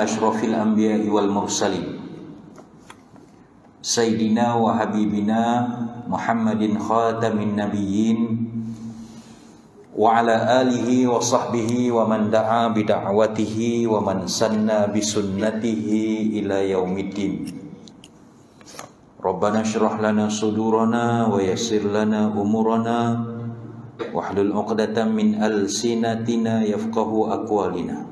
asyrafil anbiya'i wal mursalin Sayyidina wa habibina Muhammadin khatamin nabiyyin wa ala alihi wa sahbihi wa man da'a bida'watihi wa man sanna bisunnatihi ila yaumiddin. Rabbana syrah lana sudurana wa yassir lana umurana wahlul 'uqdatam min alsinatina yafqahu aqwalina.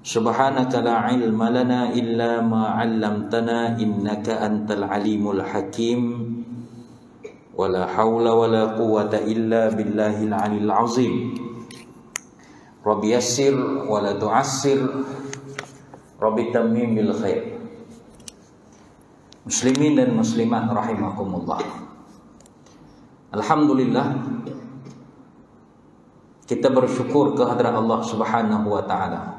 Subhanaka la ilma lana illa ma 'allamtana innaka antal alimul hakim. Wala haula wala quwwata illa billahil aliyil azim. Rabbi yassir wala tu'assir. Rabbi tammim bil khair. Muslimin dan muslimat rahimakumullah. Alhamdulillah, kita bersyukur kehadrat Allah Subhanahu wa taala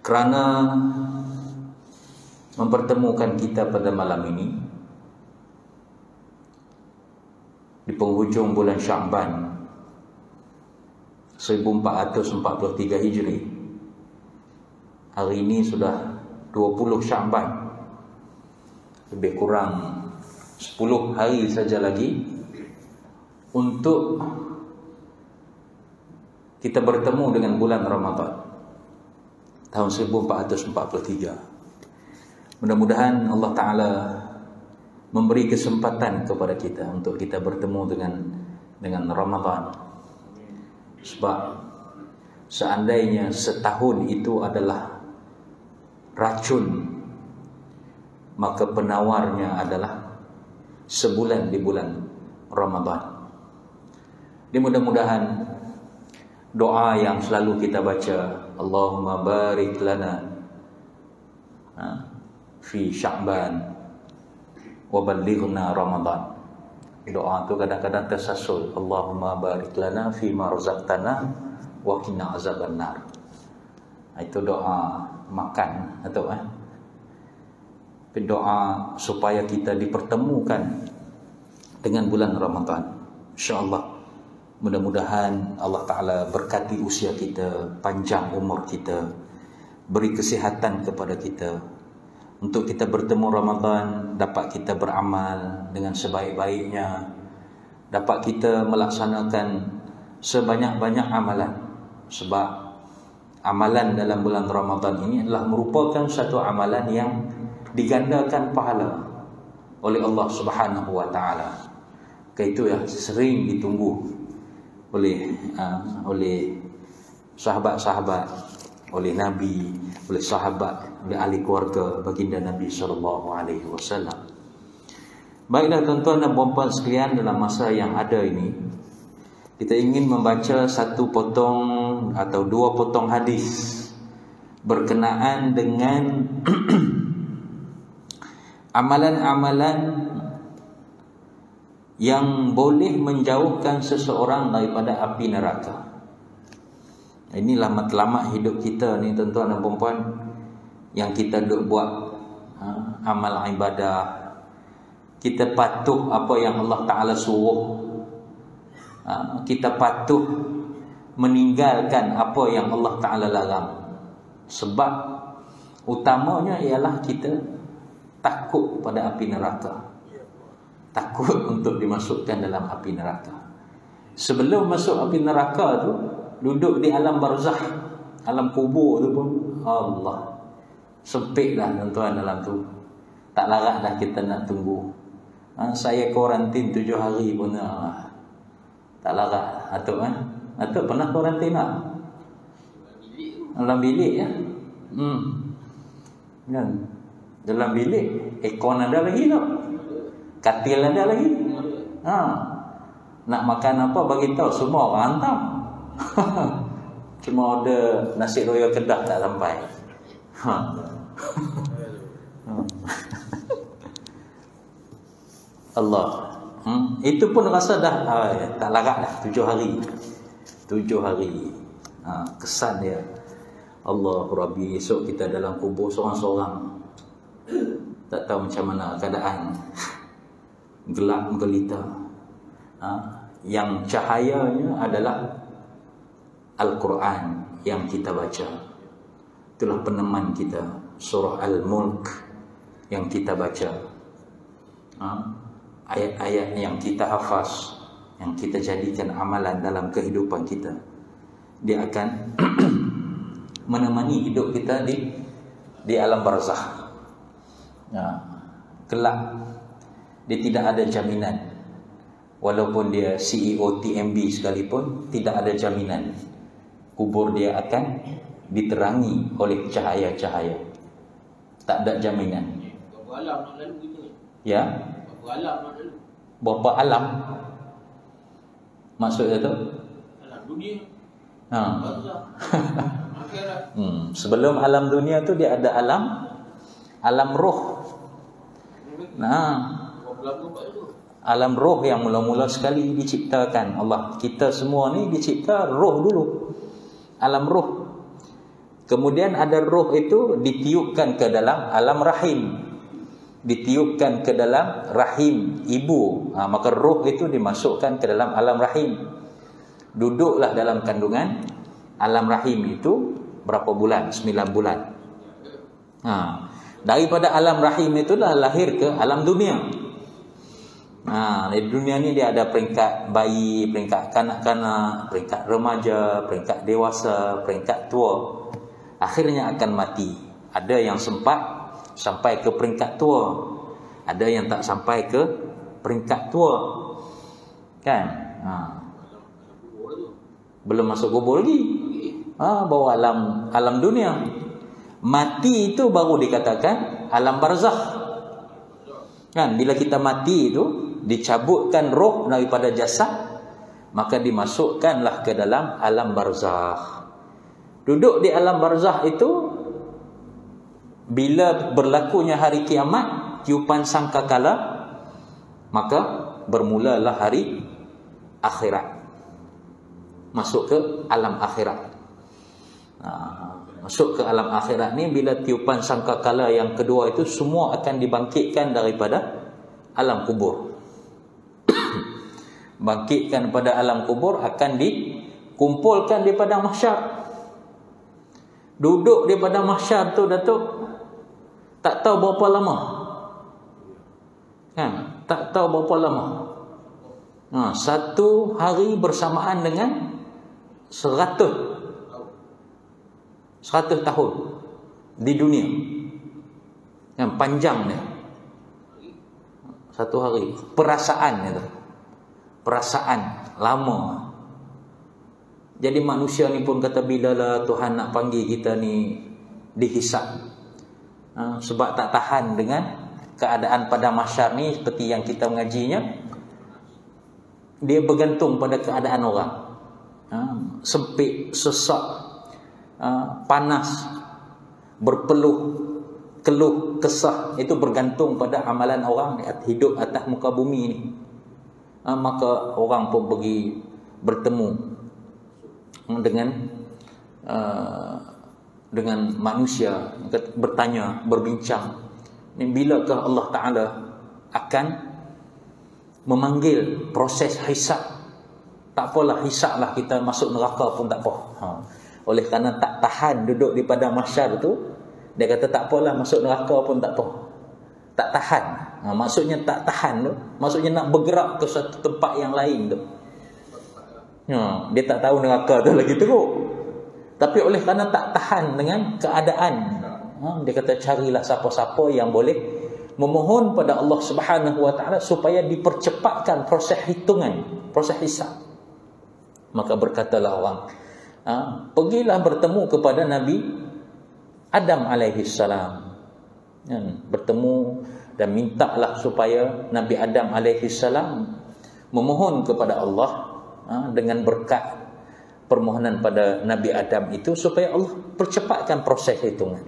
kerana mempertemukan kita pada malam ini di penghujung bulan Sya'ban 1443 Hijri. Hari ini sudah 20 Sya'ban, lebih kurang 10 hari saja lagi untuk kita bertemu dengan bulan Ramadan tahun 1443. Mudah-mudahan Allah Ta'ala memberi kesempatan kepada kita untuk kita bertemu dengan Ramadan. Sebab seandainya setahun itu adalah racun, maka penawarnya adalah sebulan di bulan Ramadan. Jadi mudah-mudahan doa yang selalu kita baca, Allahumma barik lana fi Sya'ban wa ballighna Ramadan. Doa tu kadang-kadang tersasul, Allahumma barik lana fi ma razaqtana wa qina azabannar. Itu doa makan atau doa supaya kita dipertemukan dengan bulan Ramadan. InsyaAllah, mudah-mudahan Allah Ta'ala berkati usia kita, panjang umur kita, beri kesihatan kepada kita untuk kita bertemu Ramadan, dapat kita beramal dengan sebaik-baiknya, dapat kita melaksanakan sebanyak-banyak amalan. Sebab amalan dalam bulan Ramadan ini adalah merupakan satu amalan yang digandakan pahala oleh Allah Subhanahu wa taala. Itu yang sering ditunggu oleh sahabat-sahabat, oleh Nabi, oleh sahabat, oleh ahli keluarga baginda Nabi sallallahu alaihi wasallam. Baiklah tuan-tuan dan puan-puan sekalian, dalam masa yang ada ini kita ingin membaca satu potong atau dua potong hadis berkenaan dengan amalan-amalan yang boleh menjauhkan seseorang daripada api neraka. Inilah matlamat hidup kita ni tuan-tuan dan puan-puan, yang kita duk buat amal ibadah, kita patuh apa yang Allah Ta'ala suruh, kita patuh meninggalkan apa yang Allah Ta'ala larang. Sebab utamanya ialah kita takut pada api neraka, takut untuk dimasukkan dalam api neraka. Sebelum masuk api neraka tu, duduk di alam barzakh, alam kubur tu pun Allah sempit lah tuan-tuan dalam tu. Tak larat dah kita nak tunggu. Saya kuarantin 7 hari pun tak larat. Atuk pernah kuarantin tak? Dalam bilik ya. Kan? Dalam bilik aircon ada lagi tak? Katil ada lagi. Nak makan apa bagi tahu, semua orang hantam. Cuma order nasi royal Kedah tak sampai. Allah. Itu pun rasa dah tak larat dah 7 hari. 7 hari. Kesan dia. Allah Rabbi, esok kita dalam kubur seorang-seorang. Tak tahu macam mana keadaan. Gelap gelita. Yang cahayanya adalah Al-Quran yang kita baca. Itu Itulah peneman kita, surah Al-Mulk yang kita baca, ayat-ayat yang kita hafaz, yang kita jadikan amalan dalam kehidupan kita. Dia akan menemani hidup kita di alam barzakh. Kelak dia tidak ada jaminan, walaupun dia CEO TMB sekalipun, tidak ada jaminan kubur dia akan diterangi oleh cahaya-cahaya. Tak ada jaminan. Berapa alam nak lalu kita? Ya? Berapa alam nak lalu? Berapa alam? Maksudnya tu? Alam dunia. Ha. Akhirat. Sebelum alam dunia tu dia ada alam roh. Alam roh yang mula-mula sekali diciptakan Allah. Kita semua ni dicipta roh dulu. Alam roh. Kemudian ada roh itu ditiupkan ke dalam alam rahim. Ditiupkan ke dalam rahim ibu. Maka roh itu dimasukkan ke dalam alam rahim. Duduklah dalam kandungan alam rahim itu berapa bulan? 9 bulan. Daripada alam rahim itulah lahir ke alam dunia. Di dunia ni dia ada peringkat bayi, peringkat kanak-kanak, peringkat remaja, peringkat dewasa, peringkat tua. Akhirnya akan mati. Ada yang sempat sampai ke peringkat tua, ada yang tak sampai ke peringkat tua, kan? Belum masuk kubur lagi. Baru alam dunia. Mati itu baru dikatakan alam barzakh. Kan, bila kita mati itu dicabutkan roh daripada jasad, maka dimasukkanlah ke dalam alam barzakh. Duduk di alam barzakh itu, bila berlakunya hari kiamat, tiupan sangkakala, maka bermulalah hari akhirat. Masuk ke alam akhirat. Masuk ke alam akhirat ni, bila tiupan sangkakala yang kedua itu, semua akan dibangkitkan daripada alam kubur. Bangkitkan pada alam kubur, akan dikumpulkan di padang mahsyar. Duduk di padang mahsyar tu, Datuk, tak tahu berapa lama. Kan? Tak tahu berapa lama. Satu hari bersamaan dengan 100 tahun di dunia. Yang panjang dia. Satu hari. Perasaan itu. Perasaan lama. Jadi manusia ni pun kata, bilalah Tuhan nak panggil kita ni dihisap. Sebab tak tahan dengan keadaan pada mahsyar ni, seperti yang kita mengajinya, dia bergantung pada keadaan orang. Sempit, sesak, panas, berpeluh, keluh, kesah, itu bergantung pada amalan orang hidup atas muka bumi ni. Maka orang pun pergi bertemu dengan manusia, bertanya, berbincang, ni bilakah Allah Ta'ala akan memanggil proses hisab? Tak apalah, hisablah, kita masuk neraka pun tak apa. Oleh kerana tak tahan duduk di padang mahsyar tu, dia kata tak apalah, masuk neraka pun tak apa. Tak tahan. Maksudnya tak tahan tu, maksudnya nak bergerak ke satu tempat yang lain tu. Dia tak tahu neraka tu lagi teruk. Tapi oleh kerana tak tahan dengan keadaan, dia kata carilah siapa-siapa yang boleh memohon pada Allah Subhanahu Wa Taala supaya dipercepatkan proses hitungan, proses hisab. Maka berkatalah orang, pergilah bertemu kepada Nabi Adam alaihi salam. Bertemu dan mintalah supaya Nabi Adam alaihi salam memohon kepada Allah dengan berkat permohonan pada Nabi Adam itu, supaya Allah percepatkan proses hitungan.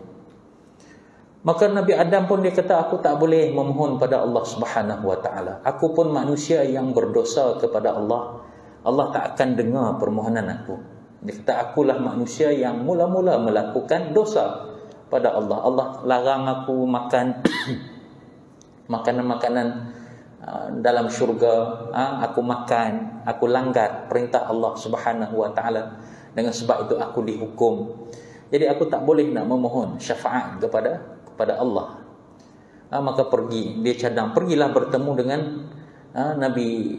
Maka Nabi Adam pun dia kata, aku tak boleh memohon pada Allah Subhanahu Wa Taala. Aku pun manusia yang berdosa kepada Allah. Allah tak akan dengar permohonan aku. Dia kata, akulah manusia yang mula-mula melakukan dosa pada Allah. Allah larang aku makan makanan-makanan dalam syurga. Aku makan, aku langgar perintah Allah Subhanahu Wa Taala. Dengan sebab itu aku dihukum. Jadi aku tak boleh nak memohon syafaat kepada Allah. Maka pergi, dia cadang, pergilah bertemu dengan Nabi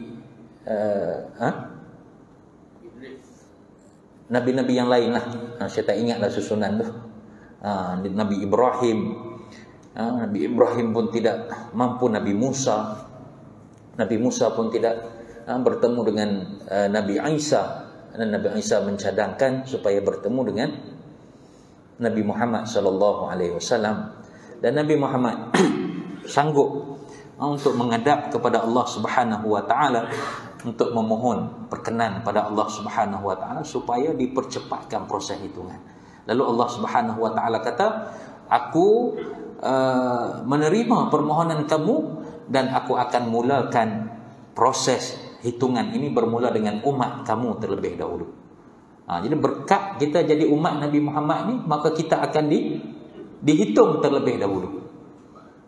Nabi-Nabi yang lain lah. Saya tak ingatlah susunan tu. Nabi Ibrahim. Nabi Ibrahim pun tidak mampu. Nabi Musa pun tidak bertemu dengan Nabi Isa. Dan Nabi Isa mencadangkan supaya bertemu dengan Nabi Muhammad sallallahu alaihi wasallam. Dan Nabi Muhammad sanggup untuk menghadap kepada Allah Subhanahu wa taala, untuk memohon perkenan pada Allah Subhanahu wa taala supaya dipercepatkan proses hitungan. Lalu Allah Subhanahu wa taala kata, aku menerima permohonan kamu dan aku akan mulakan proses hitungan ini bermula dengan umat kamu terlebih dahulu. Jadi berkat kita jadi umat Nabi Muhammad ni, maka kita akan dihitung terlebih dahulu.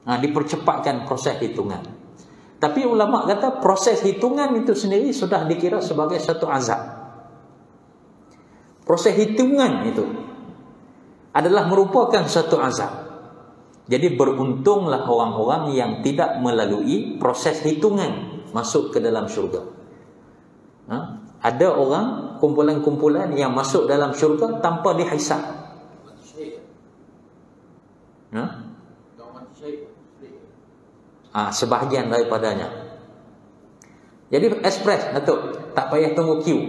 Dipercepatkan proses hitungan. Tapi ulama kata proses hitungan itu sendiri sudah dikira sebagai satu azab. Proses hitungan itu adalah merupakan satu azab. Jadi beruntunglah orang-orang yang tidak melalui proses hitungan masuk ke dalam syurga. Ada orang, kumpulan-kumpulan yang masuk dalam syurga tanpa dihisab. Sebahagian daripadanya. Jadi ekspres Datuk, tak payah tunggu queue.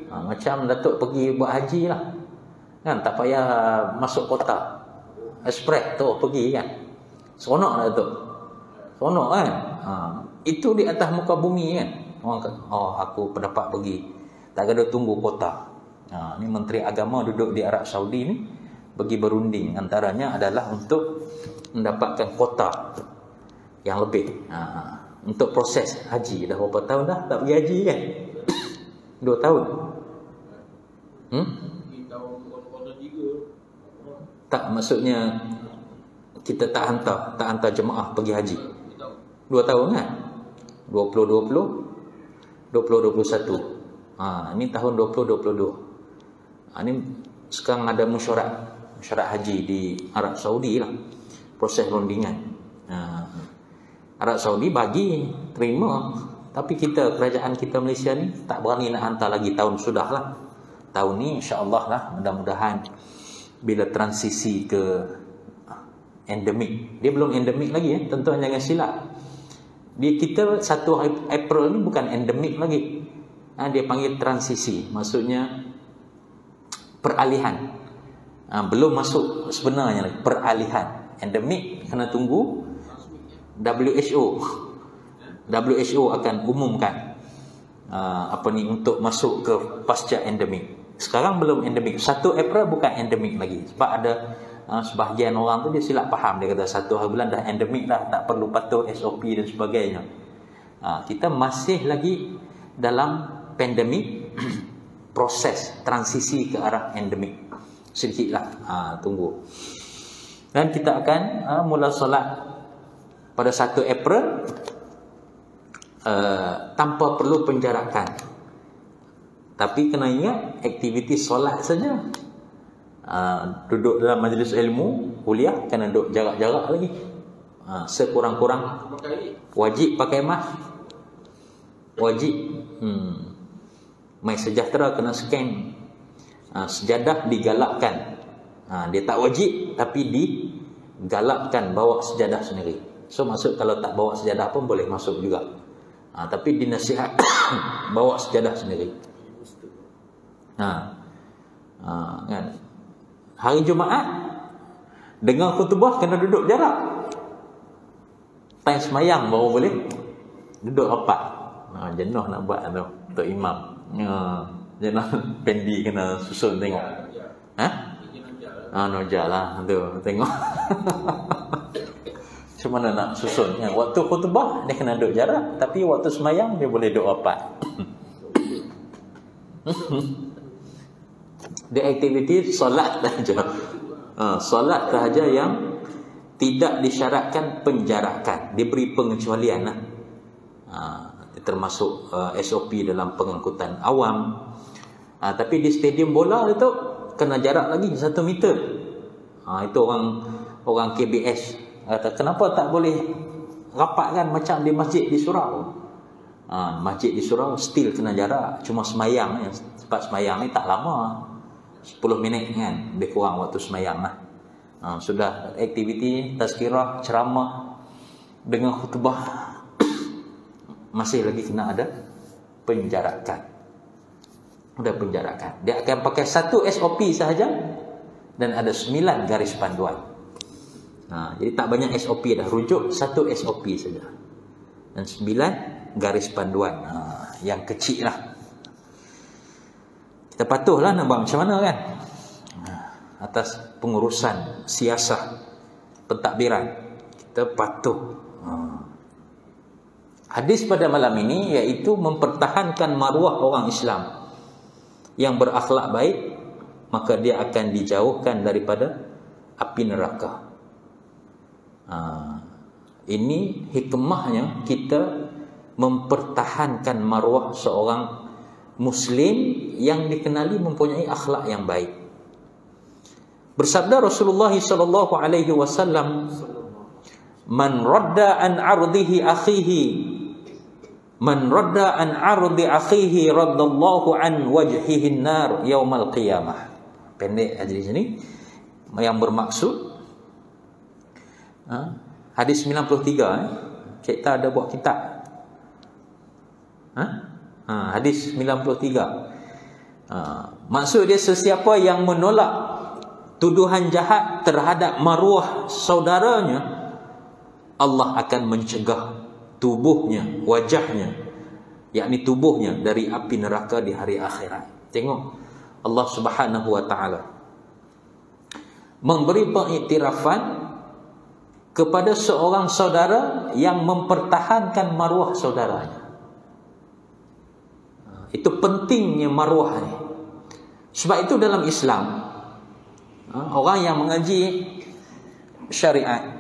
Macam Datuk pergi buat haji lah, kan, tak payah masuk kota, ekspres tu pergi kan. Seronok lah Datuk, seronok kan. Itu di atas muka bumi kan. Orang kata, aku dapat pergi, tak ada tunggu kota. Ni Menteri Agama duduk di Arab Saudi ni, pergi berunding, antaranya adalah untuk mendapatkan kota yang lebih. Untuk proses haji. Dah berapa tahun dah tak pergi haji kan? 2 tahun. Tak, maksudnya kita tak hantar jemaah pergi haji 2 tahun kan? 2020 2021. Ini tahun 2022. Ini sekarang ada mesyuarat haji di Arab Saudi lah, proses rundingan. Arab Saudi bagi, terima, tapi kita, kerajaan kita Malaysia ni tak berani nak hantar lagi. Tahun sudah lah, tahun ni insya-Allah lah, mudah-mudahan bila transisi ke endemik. Dia belum endemik lagi tuan-tuan jangan silap. Kita 1 April ni bukan endemik lagi. Dia panggil transisi, maksudnya peralihan. Belum masuk sebenarnya lagi, peralihan. Endemik kena tunggu WHO akan umumkan untuk masuk ke pasca endemik. Sekarang belum endemik. 1 April bukan endemik lagi. Sebab ada sebahagian orang tu dia silap faham. Dia kata 1 hari bulan dah endemik dah, tak perlu patuh SOP dan sebagainya. Kita masih lagi dalam pandemik, proses transisi ke arah endemik. Sedikitlah, tunggu. Dan kita akan mula solat pada 1 April tanpa perlu penjarakan. Tapi kena ingat, aktiviti solat saja. Duduk dalam majlis ilmu, kuliah, kena duduk jarak-jarak lagi. Sekurang-kurang wajib pakai mask. Wajib. MySejahtera kena scan. Sejadah digalakkan. Dia tak wajib, tapi digalakkan bawa sejadah sendiri. So maksud kalau tak bawa sejadah pun boleh masuk juga. Tapi dinasihat bawa sejadah sendiri. Kan? Hari Jumaat dengar khutbah kena duduk jarak. Time semayang baru boleh duduk rapat. Jenuh nak buat tu untuk imam. Jenuh pendi kena susun tengok. Nojar lah tu tengok. Macam mana nak susun ya? Waktu khutbah dia kena duduk jarak, tapi waktu semayang dia boleh duduk rapat. Dia aktiviti solat sahaja. Solat sahaja yang tidak disyaratkan penjarakan, diberi pengecualian lah. Termasuk SOP dalam pengangkutan awam. Tapi di stadium bola itu kena jarak lagi 1 meter. Itu orang KBS kata, kenapa tak boleh rapatkan macam di masjid di surau? Masjid di surau still kena jarak, cuma semayang. Sebab semayang ni tak lama, 10 minit kan, lebih kurang waktu semayang lah. Sudah aktiviti, tazkirah, ceramah dengan khutbah, masih lagi kena ada penjarakan. Udah penjarakan. Dia akan pakai 1 SOP sahaja dan ada 9 garis panduan. Jadi tak banyak SOP dah, rujuk 1 SOP saja dan 9 garis panduan. Yang kecil lah. Kita patuhlah nak buat macam mana kan, atas pengurusan siasah pentadbiran kita patuh. Hadis pada malam ini iaitu mempertahankan maruah orang Islam yang berakhlak baik, maka dia akan dijauhkan daripada api neraka. Ini hikmahnya kita mempertahankan maruah seorang Muslim yang dikenali mempunyai akhlak yang baik. Bersabda Rasulullah sallallahu alaihi wasallam, "Man radda an 'ardihi akhihi, man radda an 'ardi akhihi raddallahu an wajhihi an-nar yaumal qiyamah." Pendek hadis ini yang bermaksud hadis 93 kita ada buat kitab. Hadis 93. Maksud dia, sesiapa yang menolak tuduhan jahat terhadap maruah saudaranya, Allah akan mencegah tubuhnya, wajahnya, yakni tubuhnya dari api neraka di hari akhirat. Tengok Allah Subhanahu wa taala memberi pengiktirafan kepada seorang saudara yang mempertahankan maruah saudaranya. Itu pentingnya maruah ni. Sebab itu dalam Islam, orang yang mengaji syariat,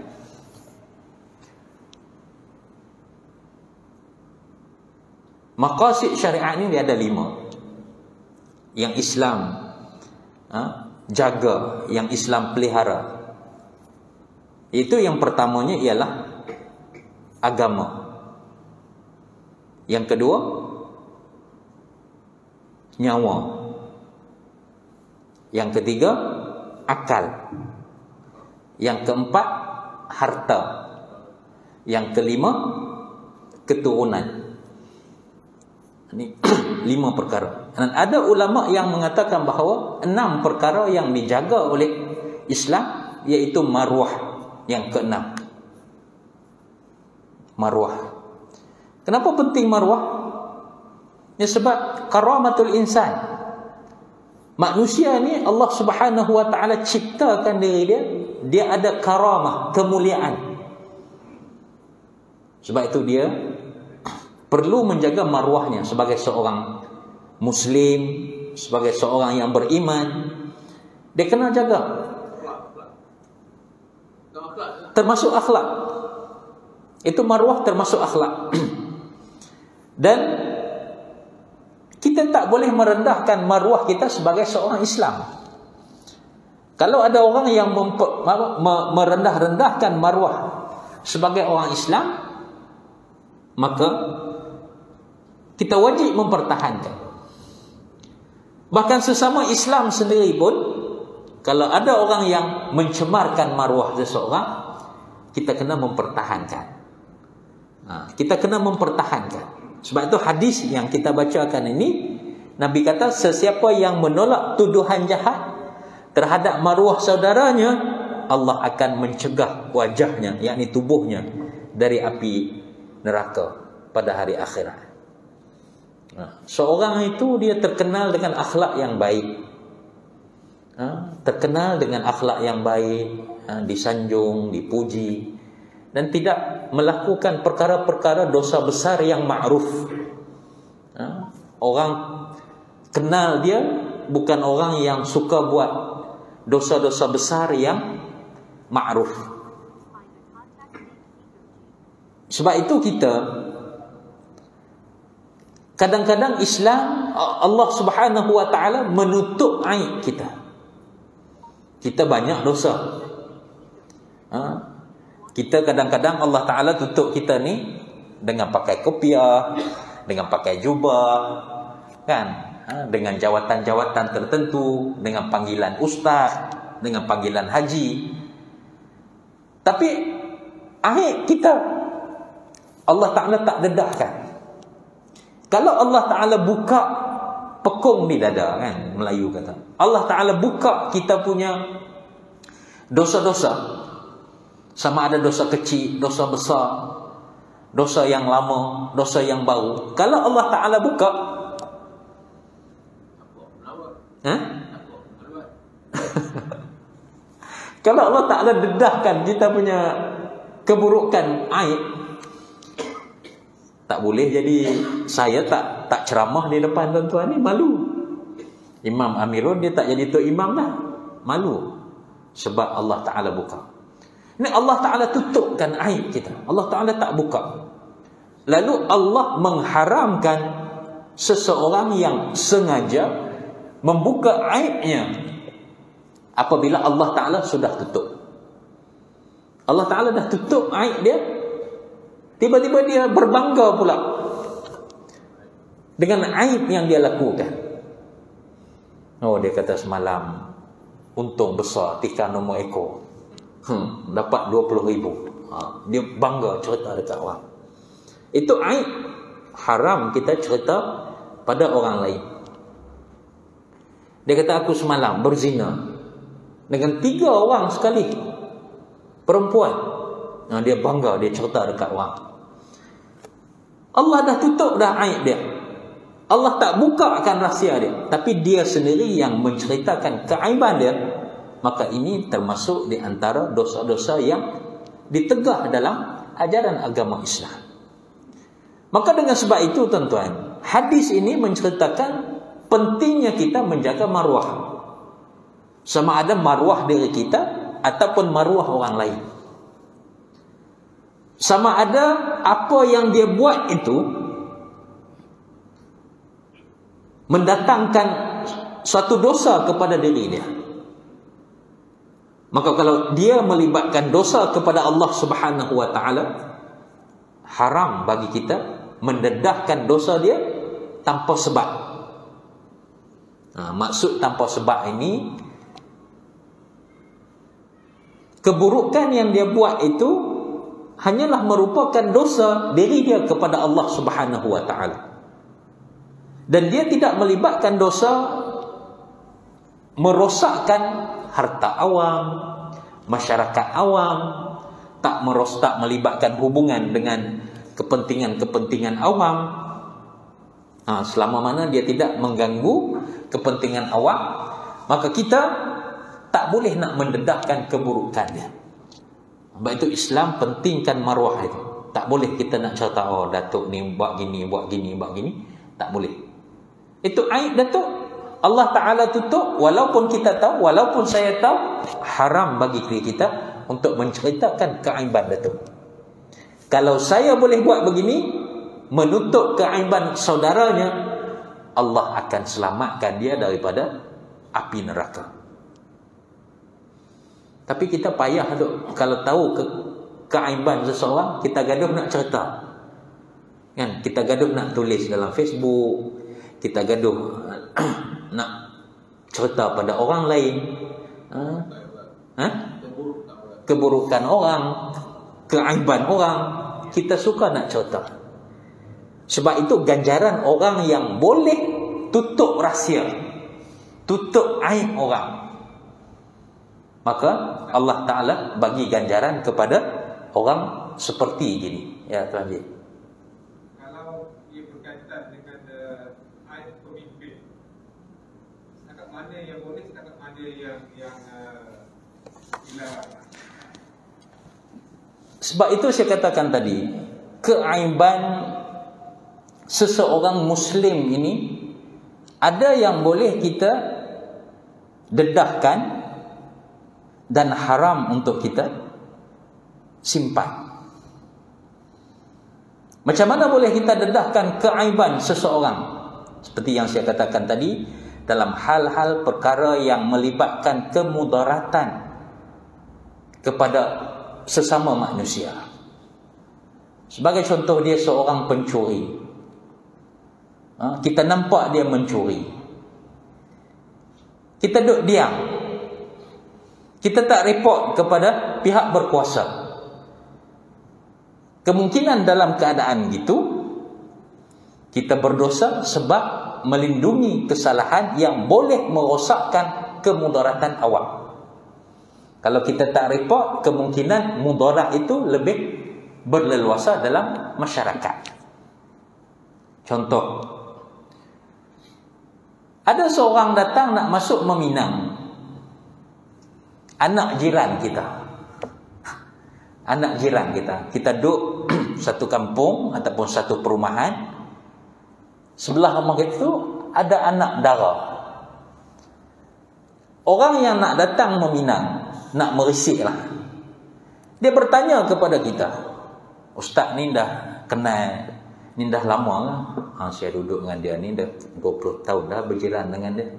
maqasid syariat ni dia ada 5 yang Islam jaga, yang Islam pelihara. Itu yang pertamanya ialah agama. Yang kedua, nyawa. Yang ketiga, akal. Yang keempat, harta. Yang kelima, keturunan. Ini 5 perkara. Dan ada ulama yang mengatakan bahawa 6 perkara yang dijaga oleh Islam, iaitu maruah. Yang ke-6, maruah. Kenapa penting maruah? Ya, sebab karamatul insan, manusia ni Allah Subhanahu wa taala ciptakan diri dia ada karamah, kemuliaan. Sebab itu dia perlu menjaga maruahnya sebagai seorang Muslim, sebagai seorang yang beriman. Dia kena jaga, termasuk akhlak. Itu maruah termasuk akhlak. Dan kita tak boleh merendahkan maruah kita sebagai seorang Islam. Kalau ada orang yang merendah-rendahkan maruah sebagai orang Islam, maka kita wajib mempertahankan. Bahkan sesama Islam sendiri pun, kalau ada orang yang mencemarkan maruah seseorang, kita kena mempertahankan. Kita kena mempertahankan. Sebab itu hadis yang kita bacakan ini, Nabi kata, sesiapa yang menolak tuduhan jahat terhadap maruah saudaranya, Allah akan mencegah wajahnya, yakni tubuhnya, dari api neraka pada hari akhirat. Seorang itu dia terkenal dengan akhlak yang baik, terkenal dengan akhlak yang baik, disanjung, dipuji, dan tidak melakukan perkara-perkara dosa besar yang ma'ruf. Orang kenal dia bukan orang yang suka buat dosa-dosa besar yang ma'ruf. Sebab itu kita kadang-kadang Islam, Allah Subhanahu wa taala menutup aib kita. Kita banyak dosa. Kita kadang-kadang Allah Ta'ala tutup kita ni dengan pakai kopiah, dengan pakai jubah, kan? Dengan jawatan-jawatan tertentu, dengan panggilan ustaz, dengan panggilan haji. Tapi aib kita Allah Ta'ala tak dedahkan. Kalau Allah Ta'ala buka pekung di dada, kan, Melayu kata, Allah Ta'ala buka kita punya dosa-dosa, sama ada dosa kecil, dosa besar, dosa yang lama, dosa yang baru. Kalau Allah Ta'ala buka, kalau Allah Ta'ala dedahkan kita punya keburukan, aib, tak boleh. Jadi saya tak ceramah di depan tuan-tuan ni, malu. Imam Amirul dia tak jadi tok imam dah, malu. Sebab Allah Ta'ala buka. Ini Allah Ta'ala tutupkan aib kita, Allah Ta'ala tak buka. Lalu Allah mengharamkan seseorang yang sengaja membuka aibnya apabila Allah Ta'ala sudah tutup. Allah Ta'ala dah tutup aib dia, tiba-tiba dia berbangga pula dengan aib yang dia lakukan. Oh, dia kata semalam untung besar tikar nombor ekor, dapat 20,000. Dia bangga cerita dekat orang. Itu aib. Haram kita cerita pada orang lain. Dia kata aku semalam berzina dengan 3 orang sekali, perempuan. Dia bangga, dia cerita dekat orang. Allah dah tutup dah aib dia, Allah tak bukakan rahsia dia, tapi dia sendiri yang menceritakan keaiban dia. Maka ini termasuk di antara dosa-dosa yang ditegah dalam ajaran agama Islam. Maka dengan sebab itu tuan-tuan, hadis ini menceritakan pentingnya kita menjaga maruah. Sama ada maruah diri kita ataupun maruah orang lain. Sama ada apa yang dia buat itu mendatangkan suatu dosa kepada diri dia. Maka kalau dia melibatkan dosa kepada Allah Subhanahu wa ta'ala, haram bagi kita mendedahkan dosa dia tanpa sebab. Maksud tanpa sebab ini, keburukan yang dia buat itu hanyalah merupakan dosa diri dia kepada Allah Subhanahu wa ta'ala. Dan dia tidak melibatkan dosa merosakkan harta awam, masyarakat awam, tak melibatkan hubungan dengan kepentingan-kepentingan awam. Selama mana dia tidak mengganggu kepentingan awam, maka kita tak boleh nak mendedahkan keburukannya. Sebab itu Islam pentingkan maruah itu. Tak boleh kita nak cerita, oh Datuk ni buat gini, buat gini, buat gini. Tak boleh. Itu aib Datuk, Allah Ta'ala tutup. Walaupun kita tahu, walaupun saya tahu, haram bagi diri kita untuk menceritakan keaiban Datuk. Kalau saya boleh buat begini, menutup keaiban saudaranya, Allah akan selamatkan dia daripada api neraka. Tapi kita payah duk, kalau tahu keaiban seseorang, kita gaduh nak cerita, kan? Kita gaduh nak tulis dalam Facebook, kita gaduh nak cerita pada orang lain, keburukan orang, keaiban orang, kita suka nak cerita. Sebab itu ganjaran orang yang boleh tutup rahsia, tutup aib orang, maka Allah Ta'ala bagi ganjaran kepada orang seperti gini. Ya, Tuan Haji. Kalau ia berkaitan dengan aib pemimpin, setakat mana yang boleh, setakat mana yang dilarang? Sebab itu saya katakan tadi, keaiban seseorang Muslim ini ada yang boleh kita dedahkan dan haram untuk kita simpan. Macam mana boleh kita dedahkan keaiban seseorang? Seperti yang saya katakan tadi, dalam hal-hal perkara yang melibatkan kemudaratan kepada sesama manusia. Sebagai contoh, dia seorang pencuri. Kita nampak dia mencuri, kita duduk diam, kita tak report kepada pihak berkuasa. Kemungkinan dalam keadaan gitu kita berdosa sebab melindungi kesalahan yang boleh merosakkan kemudaratan awak. Kalau kita tak report, kemungkinan mudarat itu lebih berleluasa dalam masyarakat. Contoh, ada seorang datang nak masuk meminang anak jiran kita. Anak jiran kita. Kita duduk satu kampung ataupun satu perumahan. Sebelah rumah itu ada anak dara. Orang yang nak datang meminang, nak merisik lah, dia bertanya kepada kita, "Ustaz ni dah kenal, ni dah lama lah. Saya duduk dengan dia ni dah 20 tahun dah berjiran dengan dia.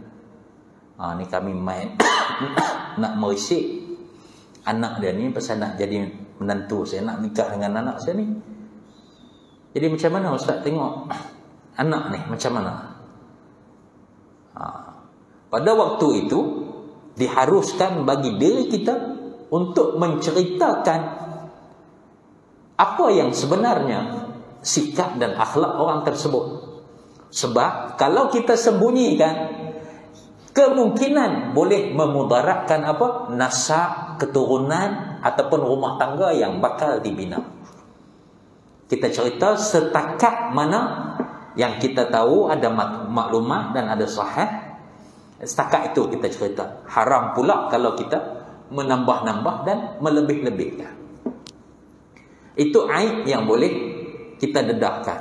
Ni kami main nak merisik anak dia ni pasal nak jadi menantu saya, nak nikah dengan anak saya ni. Jadi macam mana Ustaz tengok anak ni macam mana?" Pada waktu itu diharuskan bagi diri kita untuk menceritakan apa yang sebenarnya sikap dan akhlak orang tersebut. Sebab kalau kita sembunyikan, kemungkinan boleh memudaratkan nasab, keturunan ataupun rumah tangga yang bakal dibina. Kita cerita setakat mana yang kita tahu, ada maklumat dan ada sahih. Setakat itu kita cerita. Haram pula kalau kita menambah-nambah dan melebih-lebihkan. Itu aib yang boleh kita dedahkan.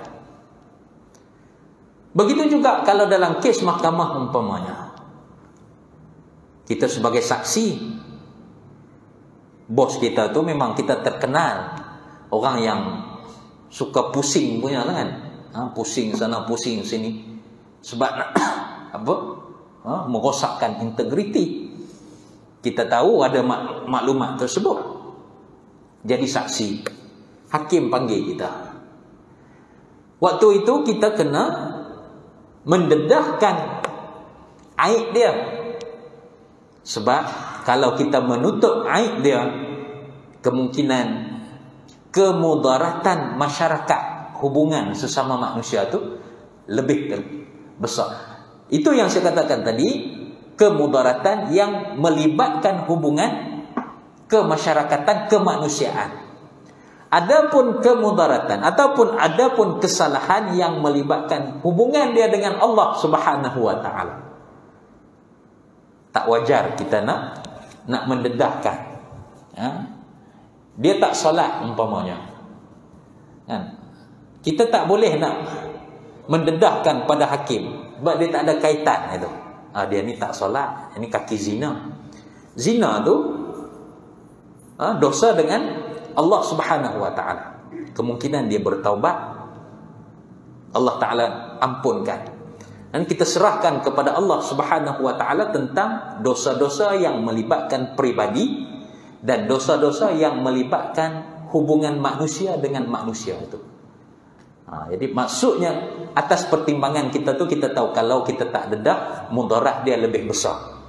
Begitu juga kalau dalam kes mahkamah umpamanya, kita sebagai saksi, bos kita tu memang kita terkenal orang yang suka pusing punya kan, pusing sana pusing sini sebab nak merosakkan integriti. Kita tahu ada maklumat tersebut, jadi saksi, hakim panggil kita. Waktu itu kita kena mendedahkan aib dia. Sebab kalau kita menutup aib dia, kemungkinan kemudaratan masyarakat, hubungan sesama manusia tu lebih besar. Itu yang saya katakan tadi, kemudaratan yang melibatkan hubungan kemasyarakatan, kemanusiaan. Adapun kemudaratan ataupun adapun kesalahan yang melibatkan hubungan dia dengan Allah Subhanahu wa taala, tak wajar kita nak mendedahkan. Dia tak solat umpamanya, kan? Kita tak boleh nak mendedahkan pada hakim sebab dia tak ada kaitan itu. Dia ni tak solat, ini kaki zina. Zina tu dosa dengan Allah Subhanahu wa taala. Kemungkinan dia bertaubat, Allah taala ampunkan. Dan kita serahkan kepada Allah Subhanahu wa taala tentang dosa-dosa yang melibatkan peribadi dan dosa-dosa yang melibatkan hubungan manusia dengan manusia itu. Jadi maksudnya atas pertimbangan kita tu, kita tahu kalau kita tak dedah, mudarat dia lebih besar.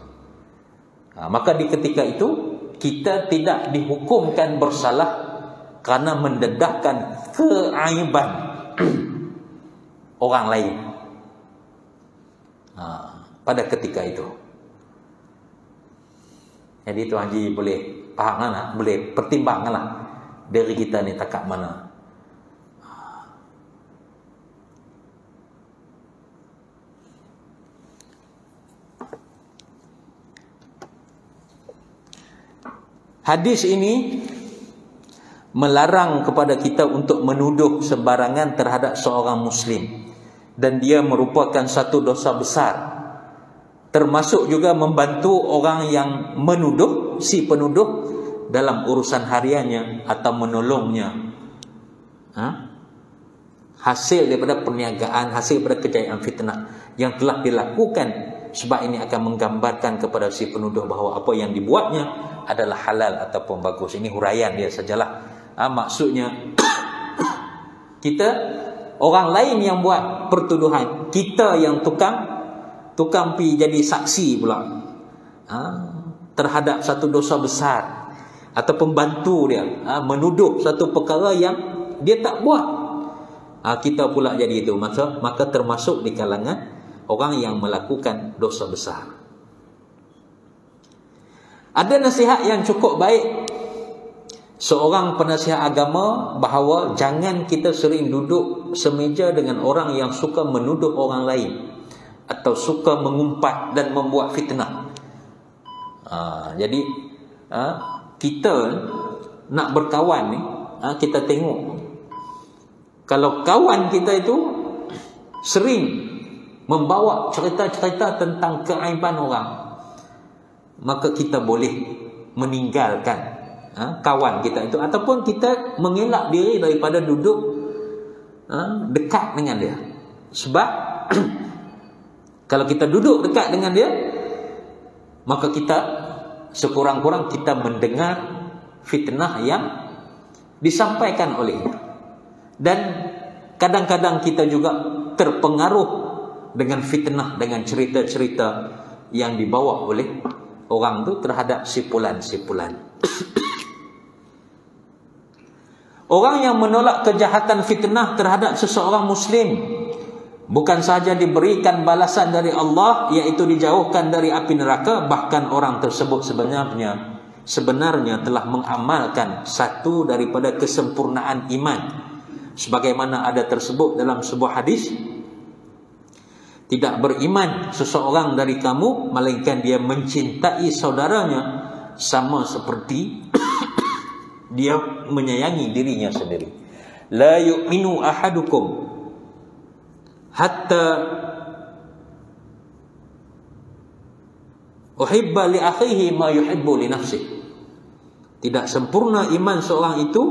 Maka di ketika itu kita tidak dihukumkan bersalah kerana mendedahkan keaiban orang lain pada ketika itu. Jadi Tuan Haji boleh faham lah, boleh pertimbangkan lah diri kita ni takat mana. Hadis ini melarang kepada kita untuk menuduh sembarangan terhadap seorang Muslim, dan dia merupakan satu dosa besar, termasuk juga membantu orang yang menuduh, si penuduh, dalam urusan hariannya atau menolongnya. Hasil daripada perniagaan, hasil daripada kejayaan fitnah yang telah dilakukan sebab ini akan menggambarkan kepada si penuduh bahawa apa yang dibuatnya adalah halal ataupun bagus. Ini huraian dia sajalah. Maksudnya kita, orang lain yang buat pertuduhan, kita yang tukang pi jadi saksi pula terhadap satu dosa besar, ataupun bantu dia menuduh satu perkara yang dia tak buat, kita pula jadi itu, maka termasuk di kalangan orang yang melakukan dosa besar. Ada nasihat yang cukup baik seorang penasihat agama bahawa jangan kita sering duduk semeja dengan orang yang suka menuduh orang lain atau suka mengumpat dan membuat fitnah. Jadi kita nak berkawan ni, kita tengok kalau kawan kita itu sering membawa cerita-cerita tentang keaiban orang, maka kita boleh meninggalkan kawan kita itu, ataupun kita mengelak diri daripada duduk dekat dengan dia. Sebab kalau kita duduk dekat dengan dia, maka kita sekurang-kurang kita mendengar fitnah yang disampaikan olehnya, dan kadang-kadang kita juga terpengaruh dengan fitnah, dengan cerita-cerita yang dibawa oleh orang tu terhadap sipulan-sipulan. Orang yang menolak kejahatan fitnah terhadap seseorang Muslim bukan sahaja diberikan balasan dari Allah, iaitu dijauhkan dari api neraka, bahkan orang tersebut sebenarnya telah mengamalkan satu daripada kesempurnaan iman, sebagaimana ada tersebut dalam sebuah hadis, tidak beriman seseorang dari kamu melainkan dia mencintai saudaranya sama seperti dia menyayangi dirinya sendiri. La yu'minu ahadukum hatta uhibba li akhihi ma yuhibbu li nafsihi. Tidak sempurna iman seorang itu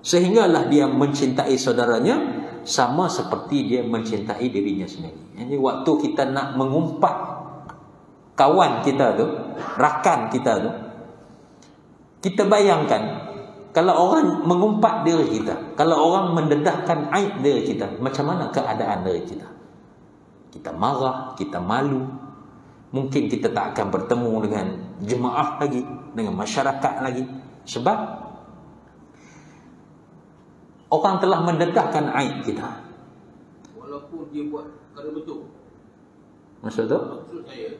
sehinggalah dia mencintai saudaranya sama seperti dia mencintai dirinya sendiri. Jadi waktu kita nak mengumpat kawan kita tu, rakan kita tu, kita bayangkan kalau orang mengumpat diri kita, kalau orang mendedahkan aib diri kita, macam mana keadaan diri kita? Kita marah, kita malu. Mungkin kita tak akan bertemu dengan jemaah lagi, dengan masyarakat lagi, sebab orang telah mendedahkan aib kita. Walaupun dia buat perkara betul. Maksud tu? Maksud saya,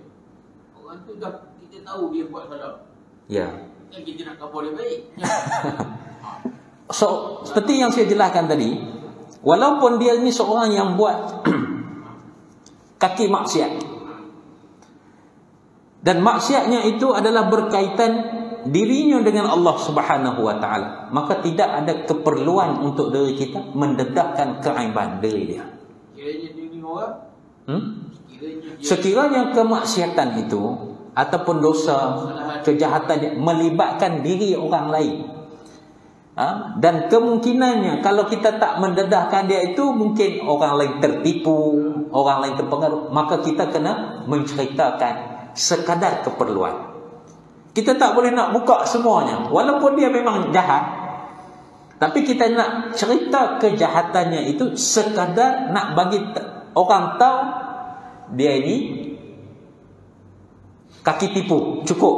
orang tu dah kita tahu dia buat salah. Ya. Kan kita nak khabar dia baik. So, seperti yang saya jelaskan tadi, walaupun dia ni seorang yang buat kaki maksiat, dan maksiatnya itu adalah berkaitan dirinya dengan Allah Subhanahu wa taala, maka tidak ada keperluan untuk diri kita mendedahkan keaiban diri dia. Kiranya dia ni orang, sekiranya kemaksiatan itu ataupun dosa, kejahatan melibatkan diri orang lain, dan kemungkinannya kalau kita tak mendedahkan dia itu, mungkin orang lain tertipu, orang lain terpengaruh, maka kita kena menceritakan sekadar keperluan. Kita tak boleh nak buka semuanya, walaupun dia memang jahat, tapi kita nak cerita kejahatannya itu sekadar nak bagi orang tahu dia ini kaki tipu. Cukup.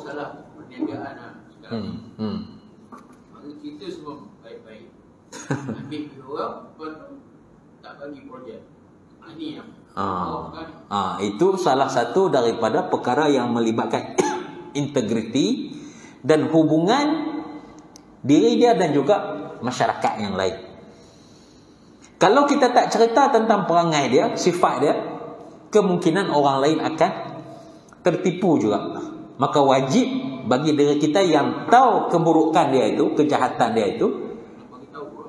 masalah perniagaan sekarang. Maka kita semua baik-baik. Ambil duit orang, lepas tu tak bagi projek. Ini yang itu salah satu daripada perkara yang melibatkan integriti dan hubungan diri dia dan juga masyarakat yang lain. Kalau kita tak cerita tentang perangai dia, sifat dia, kemungkinan orang lain akan tertipu juga. Maka wajib bagi diri kita yang tahu keburukan dia itu, kejahatan dia itu,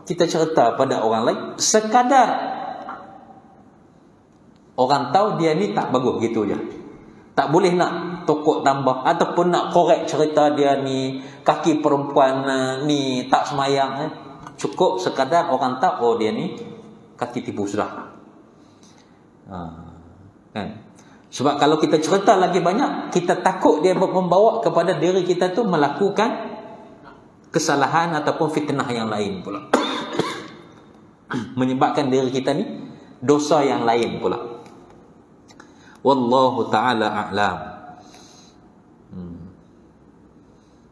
kita cerita pada orang lain sekadar orang tahu dia ni tak bagus, gitu je. Tak boleh nak tokok tambah ataupun nak korek cerita dia ni kaki perempuan ni tak semayang. Cukup sekadar orang tahu, oh dia ni kaki tipu sudah. Kan? Sebab kalau kita cerita lagi banyak, kita takut dia membawa kepada diri kita tu melakukan kesalahan ataupun fitnah yang lain pula. Menyebabkan diri kita ni dosa yang lain pula. Wallahu ta'ala a'lam.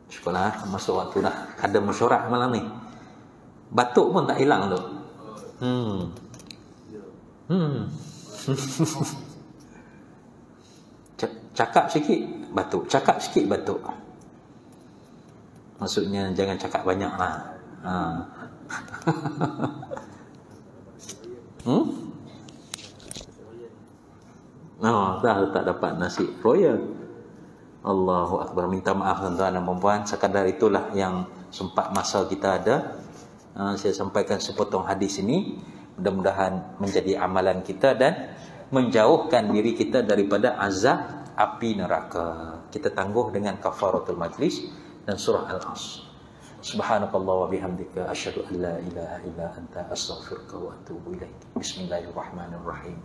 Syukurlah masuk waktu dah. Ada mesyuarat malam ni. Batuk pun tak hilang tu. Cakap sikit batuk, cakap sikit batuk. Maksudnya jangan cakap banyak lah. Tak dapat nasi royal. Allahu Akbar. Minta maaf tuan-tuan dan puan-puan. Sekadar itulah yang sempat masa kita ada. Saya sampaikan sepotong hadis ini. Mudah-mudahan menjadi amalan kita dan menjauhkan diri kita daripada azab api neraka. Kita tangguh dengan kafaratul majlis dan surah Al-Asr. Subhanakallah wa bihamdika asyhadu an la ilaha illa anta astaghfiruka wa atubu ilaik. Bismillahirrahmanirrahim.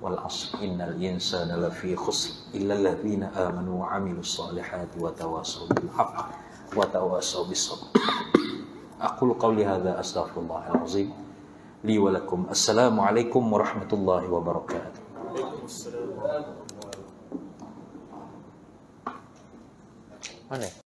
Wal 'asr innal insana lafi khusr illa alladziina aamanu wa 'amilus solihati wa tawassaw bil haqq wa tawassaw bis sabr. Aqulu qawli hadza astaghfirullahal azim li wa lakum. Assalamu alaikum warahmatullahi wabarakatuh. Waalaikumsalam. Mana?